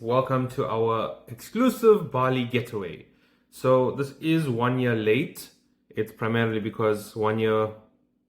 welcome to our exclusive Bali getaway. So this is 1 year late. It's primarily because 1 year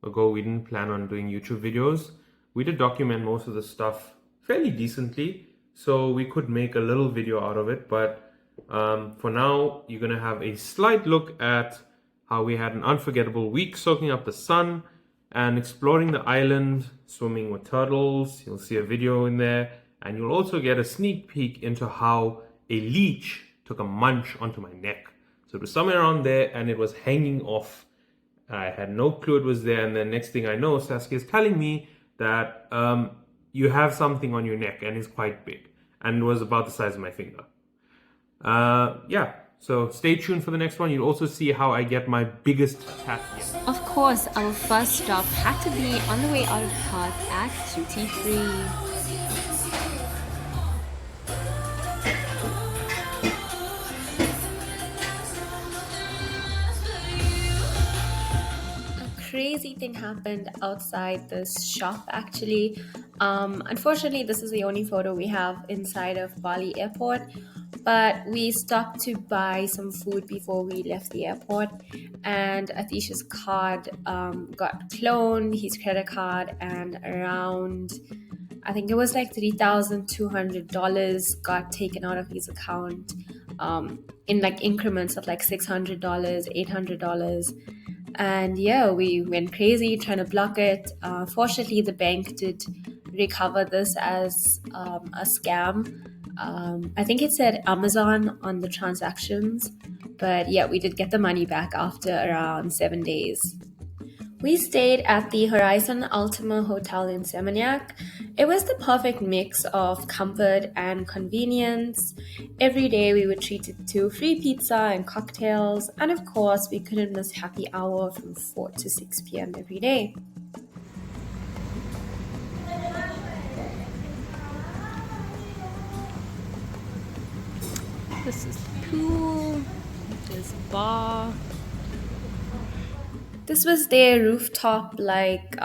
ago we didn't plan on doing YouTube videos. We did document most of the stuff fairly decently, so we could make a little video out of it. But for now, you're gonna have a slight look at how we had an unforgettable week soaking up the sun and exploring the island, swimming with turtles. You'll see a video in there, and you'll also get a sneak peek into how a leech took a munch onto my neck. So it was somewhere around there and it was hanging off. I had no clue it was there, and then next thing I know, Saskia is telling me that you have something on your neck and it's quite big, and it was about the size of my finger. So stay tuned for the next one. You'll also see how I get my biggest tat yet. Of course, our first stop had to be on the way out of Perth at Duty Free. Crazy thing happened outside this shop actually. Unfortunately, this is the only photo we have inside of Bali airport, but we stopped to buy some food before we left the airport, and Atish's card got cloned, his credit card, and around, I think it was like $3,200 got taken out of his account in like increments of like $600, $800. And yeah, we went crazy trying to block it. Fortunately, the bank did recover this as a scam. I think it said Amazon on the transactions, but yeah, we did get the money back after around 7 days. We stayed at the Horizon Ultima Hotel in Seminyak. It was the perfect mix of comfort and convenience. Every day we were treated to free pizza and cocktails, and of course we couldn't miss happy hour from 4 to 6 p.m. every day. This is the pool, there's a bar. This was their rooftop, like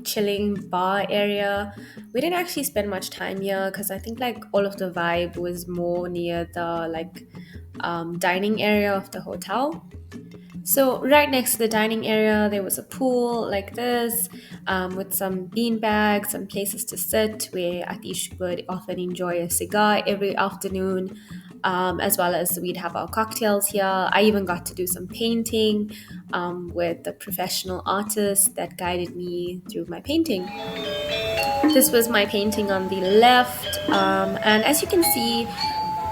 chilling bar area. We didn't actually spend much time here because I think like all of the vibe was more near the dining area of the hotel. So right next to the dining area, there was a pool like this, with some bean bags, some places to sit where Atish would often enjoy a cigar every afternoon, as well as we'd have our cocktails here. I even got to do some painting with the professional artist that guided me through my painting. This was my painting on the left, and as you can see,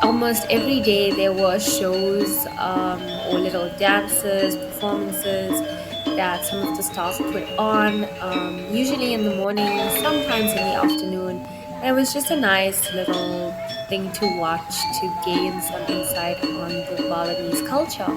almost every day there were shows or little dances, performances that some of the stars put on, usually in the morning, sometimes in the afternoon. And it was just a nice little thing to watch to gain some insight on the Balinese culture.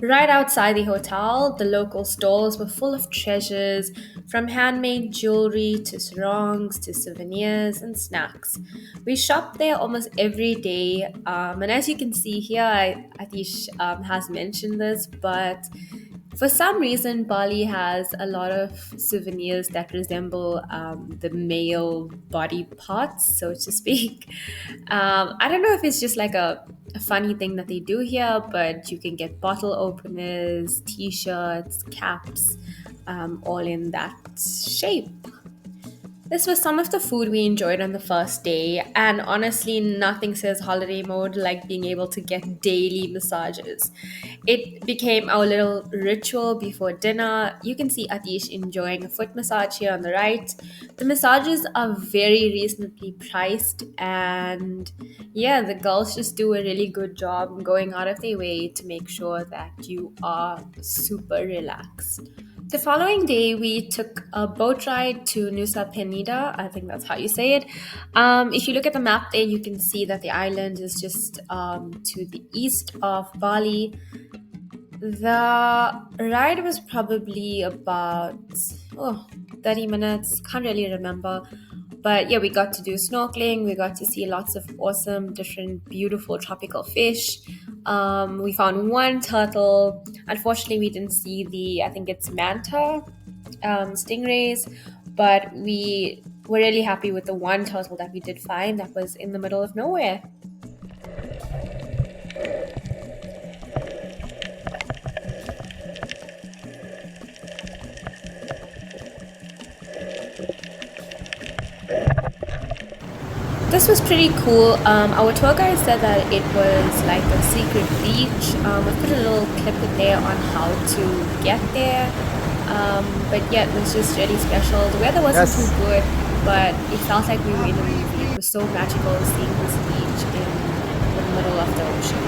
Right outside the hotel, the local stalls were full of treasures, from handmade jewelry to sarongs to souvenirs and snacks. We shopped there almost every day, and as you can see here, Atish has mentioned this, but for some reason, Bali has a lot of souvenirs that resemble the male body parts, so to speak. I don't know if it's just like a funny thing that they do here, but you can get bottle openers, t-shirts, caps, all in that shape. This was some of the food we enjoyed on the first day, and honestly, nothing says holiday mode like being able to get daily massages. It became our little ritual before dinner. You can see Atish enjoying a foot massage here on the right. The massages are very reasonably priced, and yeah, the girls just do a really good job going out of their way to make sure that you are super relaxed. The following day, we took a boat ride to Nusa Penida. I think that's how you say it. If you look at the map there, you can see that the island is just to the east of Bali. The ride was probably about 30 minutes, can't really remember. But yeah, we got to do snorkeling. We got to see lots of awesome, different, beautiful tropical fish. We found one turtle. Unfortunately, we didn't see the, I think it's manta stingrays, but we were really happy with the one turtle that we did find that was in the middle of nowhere. This was pretty cool. Our tour guide said that it was like a secret beach. I put a little clip in there on how to get there. But yeah, it was just really special. The weather wasn't too good, but it felt like we were in a movie. It was so magical seeing this beach in the middle of the ocean.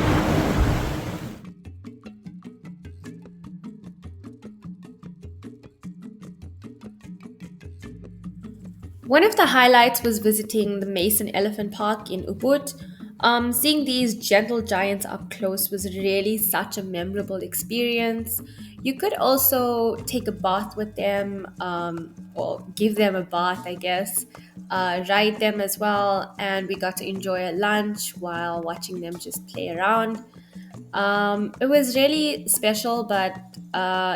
One of the highlights was visiting the Mason Elephant Park in Ubud. Seeing these gentle giants up close was really such a memorable experience. You could also take a bath with them, or give them a bath, I guess, ride them as well, and we got to enjoy a lunch while watching them just play around. It was really special, but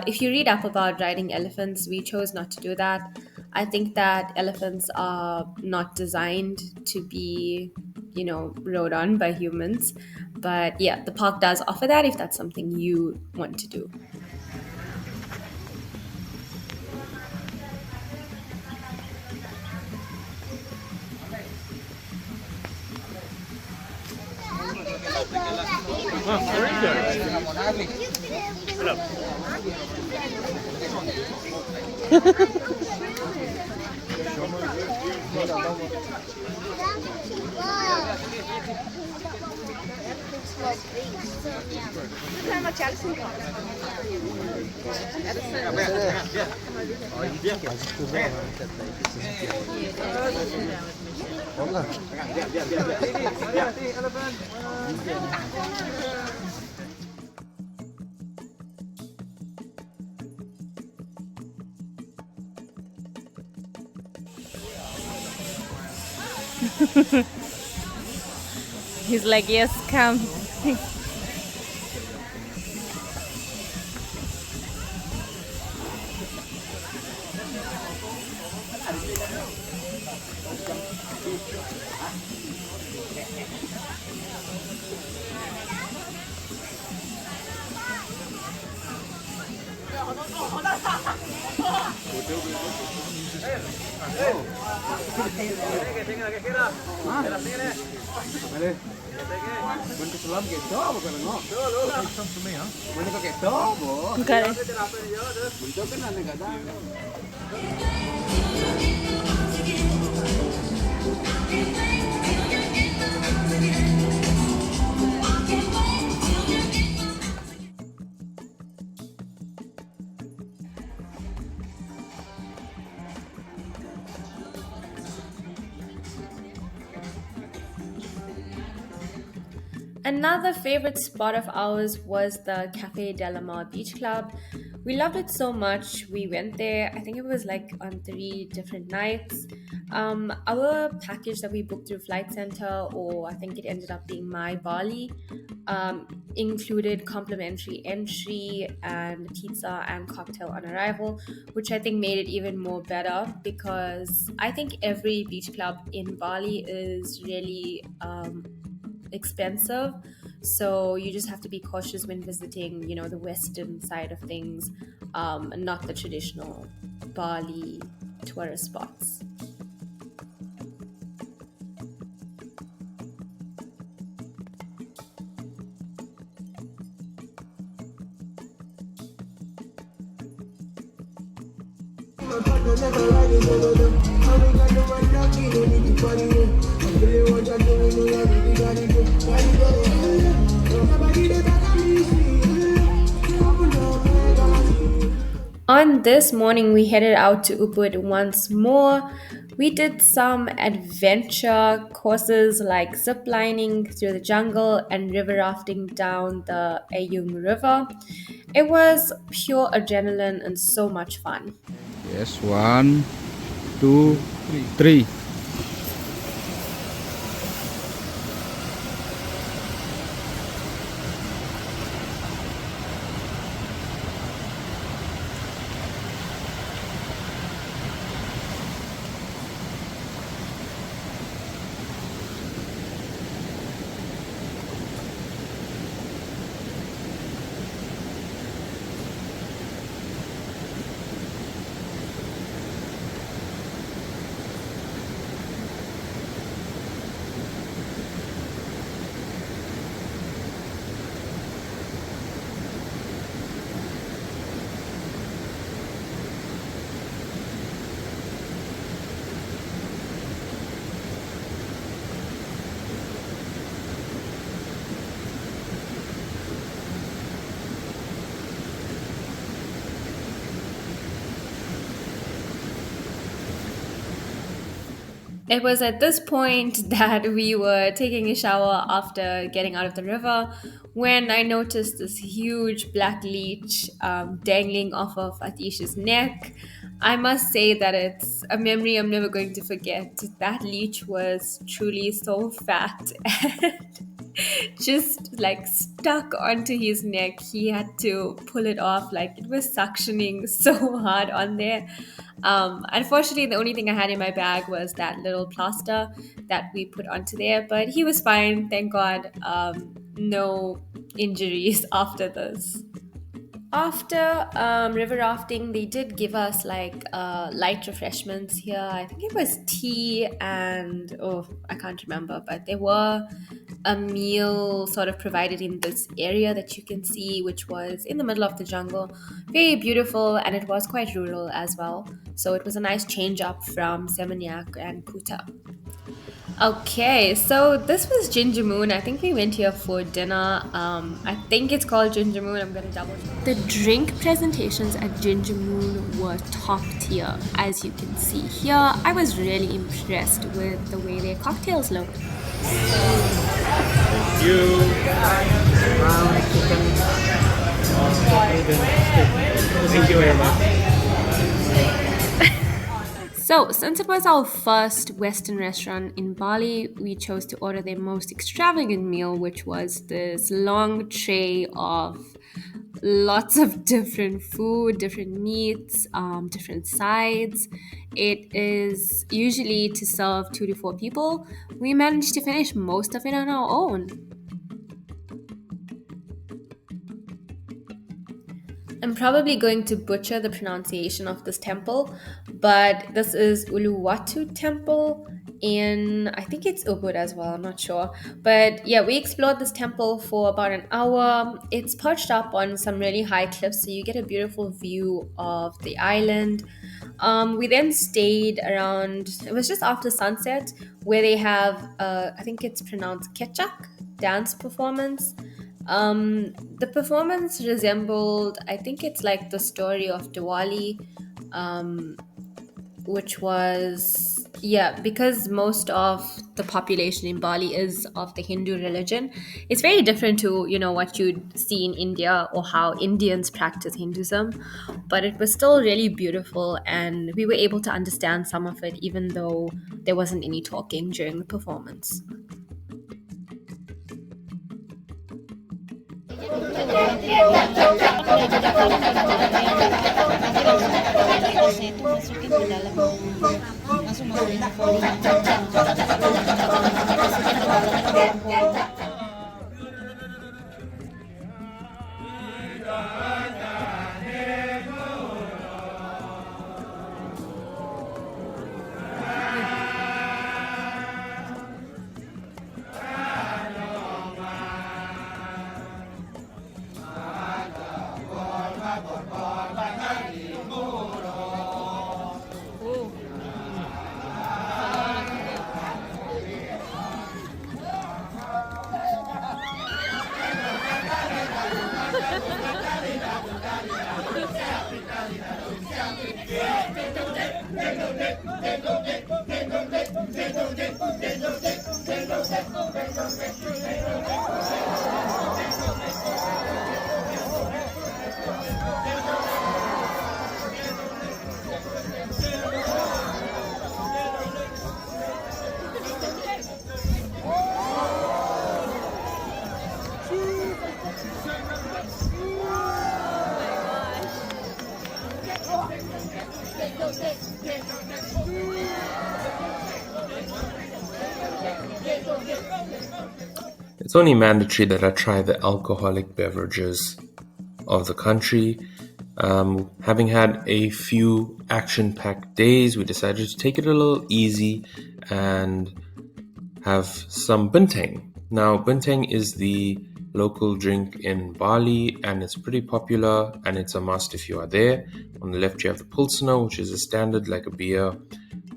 if you read up about riding elephants, we chose not to do that. I think that elephants are not designed to be, rode on by humans. But yeah, the park does offer that if that's something you want to do. He's like, yes, come. Okay. Another favorite spot of ours was the Cafe Del Mar Beach Club. We loved it so much. We went there, I think it was like on 3 different nights. Our package that we booked through Flight Center, or I think it ended up being My Bali, included complimentary entry and pizza and cocktail on arrival, which I think made it even more better because I think every beach club in Bali is really expensive. So you just have to be cautious when visiting, the western side of things, not the traditional Bali tourist spots. On this morning, we headed out to Ubud once more. We did some adventure courses like zip lining through the jungle and river rafting down the Ayung River. It was pure adrenaline and so much fun. Yes, one, two, three. It was at this point that we were taking a shower after getting out of the river when I noticed this huge black leech dangling off of Atish's neck. I must say that it's a memory I'm never going to forget. That leech was truly so fat and just like stuck onto his neck. He had to pull it off, like it was suctioning so hard on there. Unfortunately, the only thing I had in my bag was that little plaster that we put onto there, but he was fine, thank God. No injuries after this. After river rafting, they did give us like light refreshments here. I think it was tea and oh, I can't remember, but there were a meal sort of provided in this area that you can see, which was in the middle of the jungle. Very beautiful, and it was quite rural as well. So it was a nice change up from Seminyak and Kuta. Okay, so this was Ginger Moon. I think we went here for dinner. I think it's called Ginger Moon. I'm gonna double check. The drink presentations at Ginger Moon were top tier, as you can see here. I was really impressed with the way their cocktails looked. You brown chicken. Thank you very much. So, since it was our first Western restaurant in Bali, we chose to order their most extravagant meal, which was this long tray of lots of different food, different meats, different sides. It is usually to serve 2 to 4 people. We managed to finish most of it on our own. I'm probably going to butcher the pronunciation of this temple, but this is Uluwatu Temple in, I think it's Ubud as well, I'm not sure. But yeah, we explored this temple for about an hour. It's perched up on some really high cliffs, so you get a beautiful view of the island. We then stayed around, it was just after sunset, where they have, I think it's pronounced Ketchak dance performance. The performance resembled, I think it's like the story of Diwali, which was, yeah, because most of the population in Bali is of the Hindu religion. It's very different to, what you'd see in India or how Indians practice Hinduism, but it was still really beautiful and we were able to understand some of it even though there wasn't any talking during the performance. It's only mandatory that I try the alcoholic beverages of the country. Having had a few action-packed days, we decided to take it a little easy and have some bintang. Now, bintang is the local drink in Bali and it's pretty popular and it's a must if you are there. On the left, you have the Pilsner, which is a standard like a beer,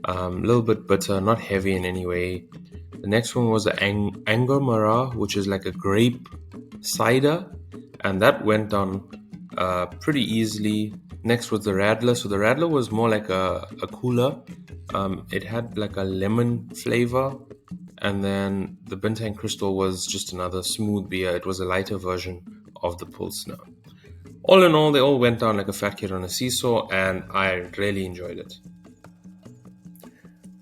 a little bit bitter, not heavy in any way. The next one was the Angomara, which is like a grape cider, and that went on pretty easily. Next was the Radler. So the Radler was more like a cooler. It had like a lemon flavor. And then the Bintang Crystal was just another smooth beer. It was a lighter version of the Pilsner. All in all, they all went down like a fat kid on a seesaw, and I really enjoyed it.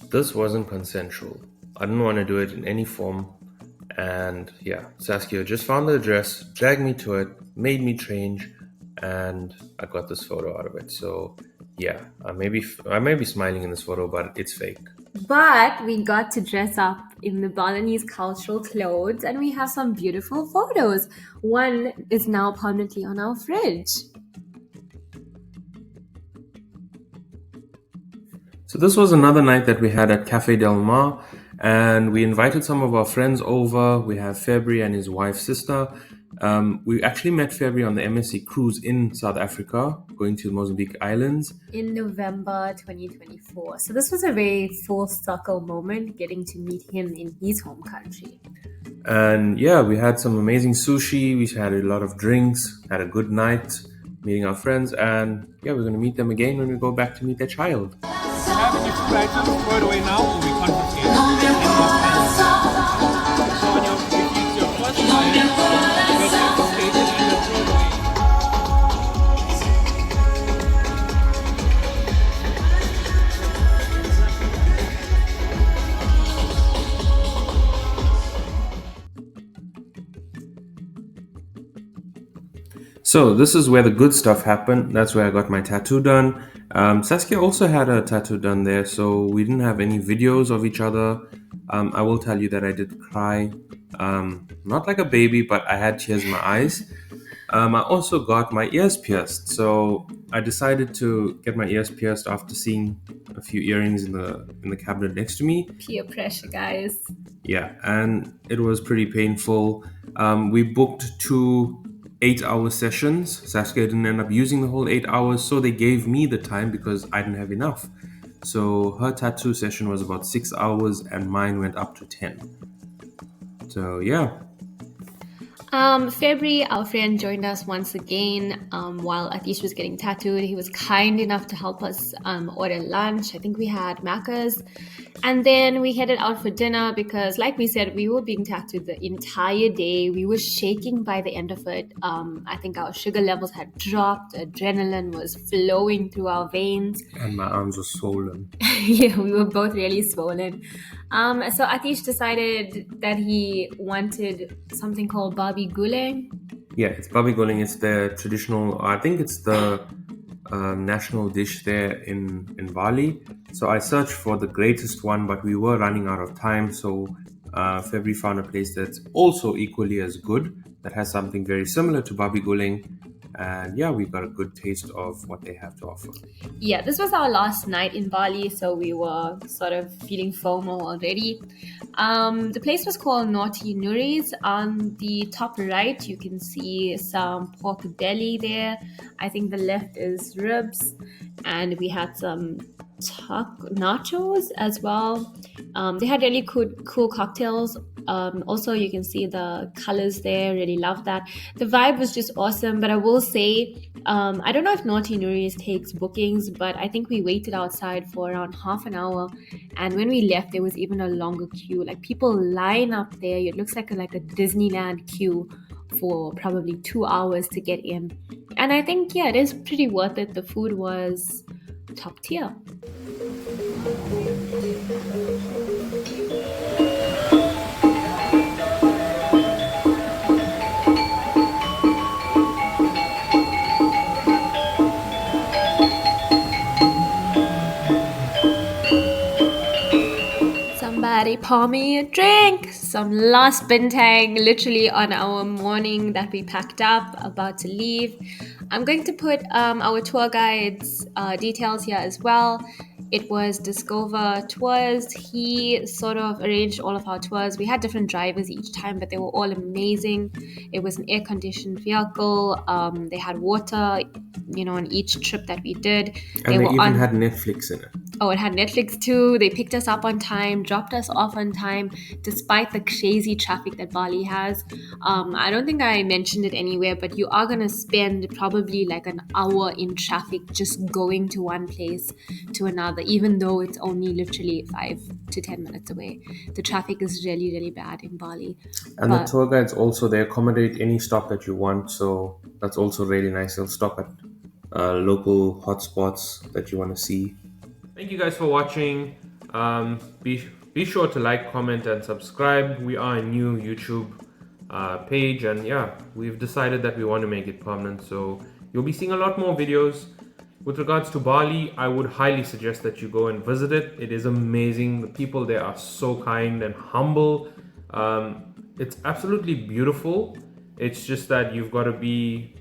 This wasn't consensual. I didn't want to do it in any form. And yeah, Saskia just found the address, dragged me to it, made me change, and I got this photo out of it. So yeah, I may be smiling in this photo, but it's fake. But we got to dress up in the Balinese cultural clothes and we have some beautiful photos. One is now permanently on our fridge. So this was another night that we had at Cafe Del Mar, and we invited some of our friends over. We have February and his wife's sister. We actually met February on the MSC cruise in South Africa, going to the Mozambique Islands. In November 2024. So this was a very full circle moment, getting to meet him in his home country. And yeah, we had some amazing sushi. We had a lot of drinks, had a good night meeting our friends. And yeah, we're going to meet them again when we go back to meet their child. Having your food items, throw it away now or we confiscate it. So when if it's your first time, you'll confiscate it and you'll throw it away. So this is where the good stuff happened. That's where I got my tattoo done. Saskia also had a tattoo done there, so we didn't have any videos of each other. I will tell you that I did cry. Not like a baby, but I had tears in my eyes. I also got my ears pierced. So I decided to get my ears pierced after seeing a few earrings in the cabinet next to me. Peer pressure, guys. Yeah, and it was pretty painful. We booked 2 8-hour sessions. Saskia didn't end up using the whole 8 hours, so they gave me the time because I didn't have enough. So her tattoo session was about 6 hours and mine went up to 10. So yeah. February, our friend, joined us once again while Atish was getting tattooed. He was kind enough to help us order lunch. I think we had macas. And then we headed out for dinner because, like we said, we were being tattooed the entire day. We were shaking by the end of it. I think our sugar levels had dropped. Adrenaline was flowing through our veins. And my arms were swollen. Yeah, we were both really swollen. So Atish decided that he wanted something called babi guling. Yeah, it's babi guling. It's the traditional, I think it's the national dish there in Bali. So I searched for the greatest one, but we were running out of time. So February found a place that's also equally as good, that has something very similar to babi guling. And yeah, we got a good taste of what they have to offer. Yeah, this was our last night in Bali, so we were sort of feeling FOMO already. The place was called Naughty Nuri's. On the top right, you can see some pork belly there. I think the left is ribs, and we had some nachos as well. They had really cool cocktails. Also, you can see the colors there. Really love that. The vibe was just awesome. But I will say, I don't know if Naughty Nuri's takes bookings, but I think we waited outside for around half an hour. And when we left, there was even a longer queue. Like people line up there. It looks like a Disneyland queue for probably 2 hours to get in. And I think, yeah, it is pretty worth it. The food was top tier. Somebody pour me a drink. Some last bintang, literally on our morning that we packed up, about to leave. I'm going to put our tour guide's details here as well. It was Discover Tours. He sort of arranged all of our tours. We had different drivers each time, but they were all amazing. It was an air-conditioned vehicle. They had water, on each trip that we did. And they were even on. had Netflix in it. Oh, it had Netflix too. They picked us up on time, dropped us off on time, despite the crazy traffic that Bali has. I don't think I mentioned it anywhere, but you are going to spend probably like an hour in traffic just going to one place to another, even though it's only literally 5 to 10 minutes away. The traffic is really, really bad in Bali. And the tour guides also, they accommodate any stop that you want. So that's also really nice. They'll stop at local hotspots that you want to see. Thank you guys for watching. Be sure to like, comment, and subscribe. We are a new YouTube page, and yeah, we've decided that we want to make it permanent. So you'll be seeing a lot more videos. With regards to Bali, I would highly suggest that you go and visit it. It is amazing. The people there are so kind and humble. It's absolutely beautiful. It's just that you've got to be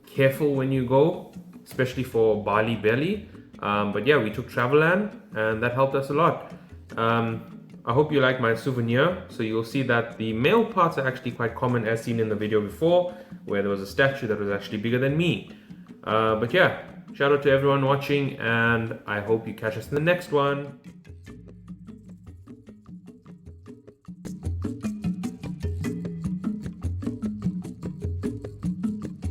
careful when you go, especially for Bali Belly. But yeah, we took Travelan and that helped us a lot. I hope you like my souvenir. So you'll see that the male parts are actually quite common as seen in the video before, where there was a statue that was actually bigger than me. But yeah, shout out to everyone watching, and I hope you catch us in the next one.